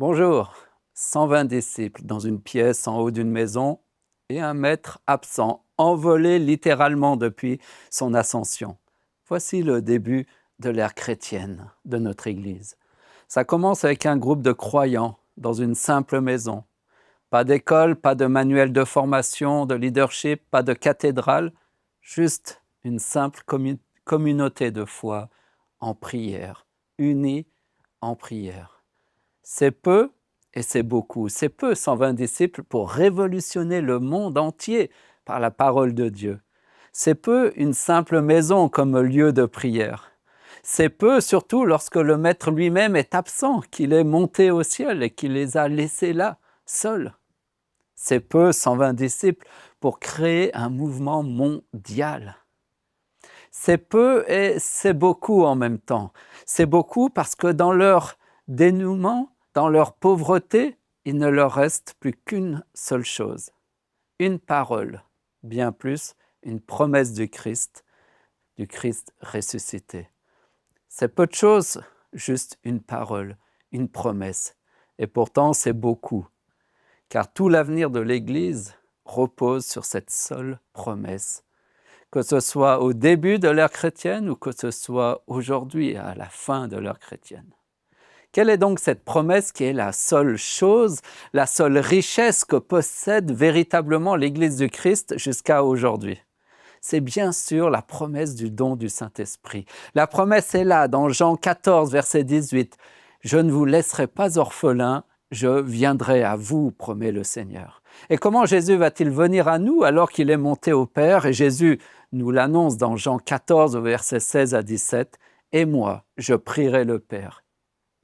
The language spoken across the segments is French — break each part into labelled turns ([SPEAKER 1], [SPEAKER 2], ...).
[SPEAKER 1] Bonjour, 120 disciples dans une pièce en haut d'une maison et un maître absent, envolé littéralement depuis son ascension. Voici le début de l'ère chrétienne de notre Église. Ça commence avec un groupe de croyants dans une simple maison. Pas d'école, pas de manuel de formation, de leadership, pas de cathédrale, juste une simple communauté de foi en prière, unie en prière. C'est peu et c'est beaucoup. C'est peu, 120 disciples, pour révolutionner le monde entier par la parole de Dieu. C'est peu une simple maison comme lieu de prière. C'est peu, surtout lorsque le Maître lui-même est absent, qu'il est monté au ciel et qu'il les a laissés là, seuls. C'est peu, 120 disciples, pour créer un mouvement mondial. C'est peu et c'est beaucoup en même temps. C'est beaucoup parce que dans leur dénouement, dans leur pauvreté, il ne leur reste plus qu'une seule chose, une parole, bien plus une promesse du Christ ressuscité. C'est peu de choses, juste une parole, une promesse. Et pourtant, c'est beaucoup, car tout l'avenir de l'Église repose sur cette seule promesse. Que ce soit au début de l'ère chrétienne ou que ce soit aujourd'hui, à la fin de l'ère chrétienne. Quelle est donc cette promesse qui est la seule chose, la seule richesse que possède véritablement l'Église du Christ jusqu'à aujourd'hui? C'est bien sûr la promesse du don du Saint-Esprit. La promesse est là, dans Jean 14, verset 18. « Je ne vous laisserai pas orphelins, je viendrai à vous, promet le Seigneur. » Et comment Jésus va-t-il venir à nous alors qu'il est monté au Père? Et Jésus nous l'annonce dans Jean 14, verset 16 à 17. « Et moi, je prierai le Père,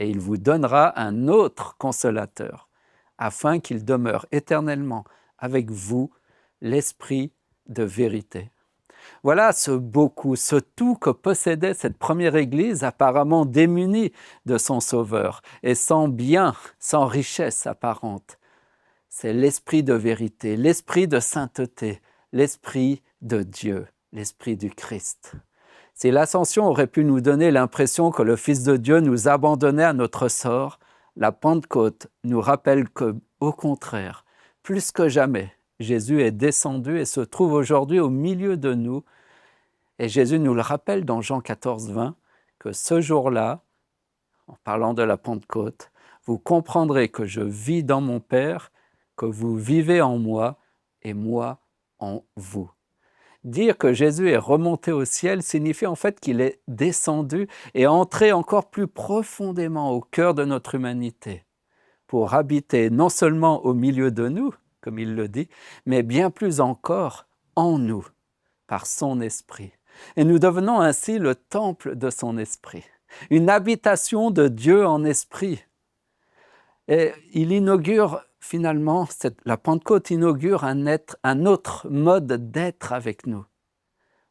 [SPEAKER 1] et il vous donnera un autre consolateur, afin qu'il demeure éternellement avec vous, l'Esprit de vérité. » Voilà ce beaucoup, ce tout que possédait cette première Église apparemment démunie de son Sauveur et sans bien, sans richesse apparente. C'est l'Esprit de vérité, l'Esprit de sainteté, l'Esprit de Dieu, l'Esprit du Christ. Si l'Ascension aurait pu nous donner l'impression que le Fils de Dieu nous abandonnait à notre sort, la Pentecôte nous rappelle que, au contraire, plus que jamais, Jésus est descendu et se trouve aujourd'hui au milieu de nous. Et Jésus nous le rappelle dans Jean 14, 20, que ce jour-là, en parlant de la Pentecôte, vous comprendrez que je vis dans mon Père, que vous vivez en moi et moi en vous. Dire que Jésus est remonté au ciel signifie en fait qu'il est descendu et entré encore plus profondément au cœur de notre humanité pour habiter non seulement au milieu de nous, comme il le dit, mais bien plus encore en nous, par son esprit. Et nous devenons ainsi le temple de son esprit, une habitation de Dieu en esprit. Et il inaugure finalement, la Pentecôte inaugure un autre mode d'être avec nous.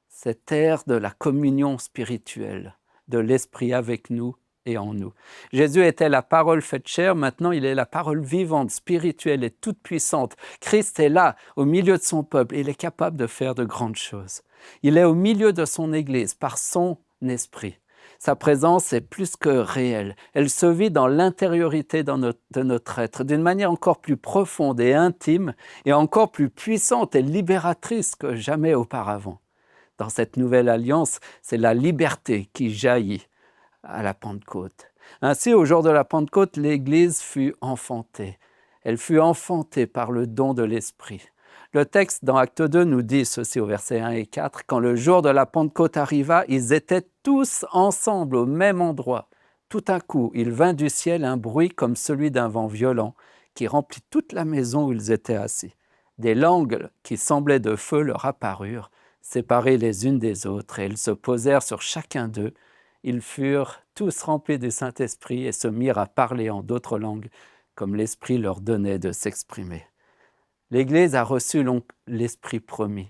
[SPEAKER 1] Cette ère de la communion spirituelle, de l'esprit avec nous et en nous. Jésus était la parole faite chair, maintenant il est la parole vivante, spirituelle et toute puissante. Christ est là, au milieu de son peuple, et il est capable de faire de grandes choses. Il est au milieu de son Église par son esprit. Sa présence est plus que réelle. Elle se vit dans l'intériorité de notre être, d'une manière encore plus profonde et intime, et encore plus puissante et libératrice que jamais auparavant. Dans cette nouvelle alliance, c'est la liberté qui jaillit à la Pentecôte. Ainsi, au jour de la Pentecôte, l'Église fut enfantée. Elle fut enfantée par le don de l'Esprit. Le texte dans Acte 2 nous dit ceci au verset 1 et 4. « Quand le jour de la Pentecôte arriva, ils étaient tous ensemble au même endroit. Tout à coup, il vint du ciel un bruit comme celui d'un vent violent qui remplit toute la maison où ils étaient assis. Des langues qui semblaient de feu leur apparurent, séparées les unes des autres, et elles se posèrent sur chacun d'eux. Ils furent tous remplis du Saint-Esprit et se mirent à parler en d'autres langues, comme l'Esprit leur donnait de s'exprimer. » L'Église a reçu l'Esprit promis.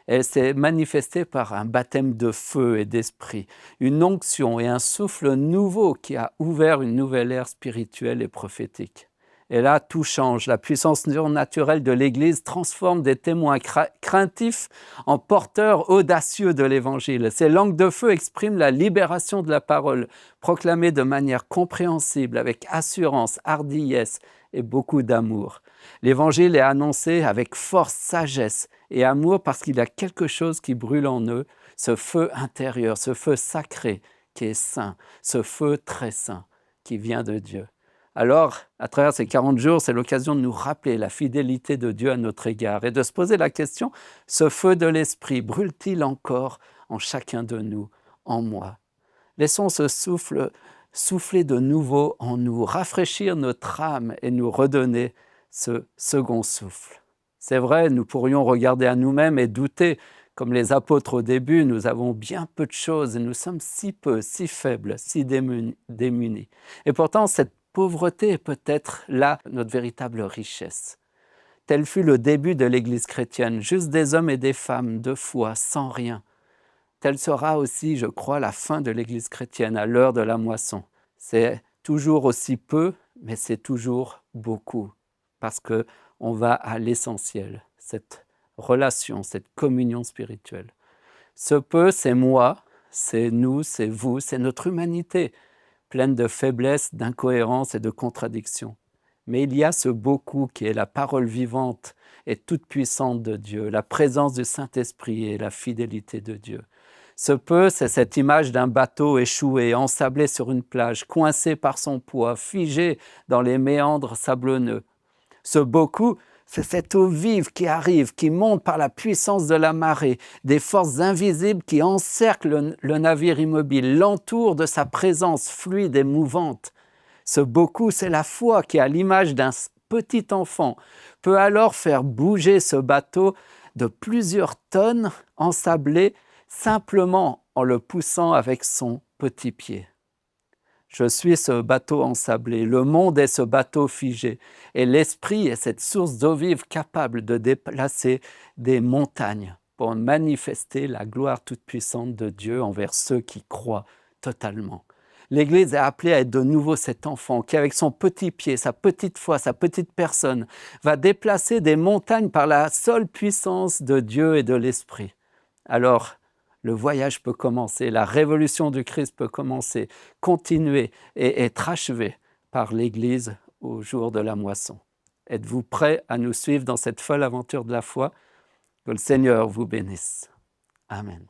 [SPEAKER 1] Elle s'est manifestée par un baptême de feu et d'esprit, une onction et un souffle nouveau qui a ouvert une nouvelle ère spirituelle et prophétique. Et là, tout change. La puissance surnaturelle de l'Église transforme des témoins craintifs en porteurs audacieux de l'Évangile. Ces langues de feu expriment la libération de la parole, proclamée de manière compréhensible, avec assurance, hardiesse et beaucoup d'amour. L'Évangile est annoncé avec force, sagesse et amour parce qu'il y a quelque chose qui brûle en eux, ce feu intérieur, ce feu sacré qui est saint, ce feu très saint qui vient de Dieu. Alors, à travers ces 40 jours, c'est l'occasion de nous rappeler la fidélité de Dieu à notre égard et de se poser la question, ce feu de l'Esprit brûle-t-il encore en chacun de nous, en moi? Laissons ce souffle souffler de nouveau en nous, rafraîchir notre âme et nous redonner ce second souffle. C'est vrai, nous pourrions regarder à nous-mêmes et douter. Comme les apôtres au début, nous avons bien peu de choses et nous sommes si peu, si faibles, si démunis. Et pourtant, cette pauvreté est peut-être là notre véritable richesse. Tel fut le début de l'Église chrétienne, juste des hommes et des femmes de foi, sans rien. Telle sera aussi, je crois, la fin de l'Église chrétienne à l'heure de la moisson. C'est toujours aussi peu, mais c'est toujours beaucoup, parce qu'on va à l'essentiel, cette relation, cette communion spirituelle. Ce peu, c'est moi, c'est nous, c'est vous, c'est notre humanité, pleine de faiblesses, d'incohérences et de contradictions. Mais il y a ce beaucoup qui est la parole vivante et toute puissante de Dieu, la présence du Saint-Esprit et la fidélité de Dieu. Ce peu, c'est cette image d'un bateau échoué, ensablé sur une plage, coincé par son poids, figé dans les méandres sablonneux. Ce beaucoup, c'est cette eau vive qui arrive, qui monte par la puissance de la marée, des forces invisibles qui encerclent le navire immobile, l'entourent de sa présence fluide et mouvante. Ce beaucoup, c'est la foi qui, à l'image d'un petit enfant, peut alors faire bouger ce bateau de plusieurs tonnes ensablées simplement en le poussant avec son petit pied. Je suis ce bateau ensablé, le monde est ce bateau figé, et l'esprit est cette source d'eau vive capable de déplacer des montagnes pour manifester la gloire toute-puissante de Dieu envers ceux qui croient totalement. L'Église est appelée à être de nouveau cet enfant qui, avec son petit pied, sa petite foi, sa petite personne, va déplacer des montagnes par la seule puissance de Dieu et de l'Esprit. Alors, le voyage peut commencer, la révolution du Christ peut commencer, continuer et être achevé par l'Église au jour de la moisson. Êtes-vous prêts à nous suivre dans cette folle aventure de la foi? Que le Seigneur vous bénisse. Amen.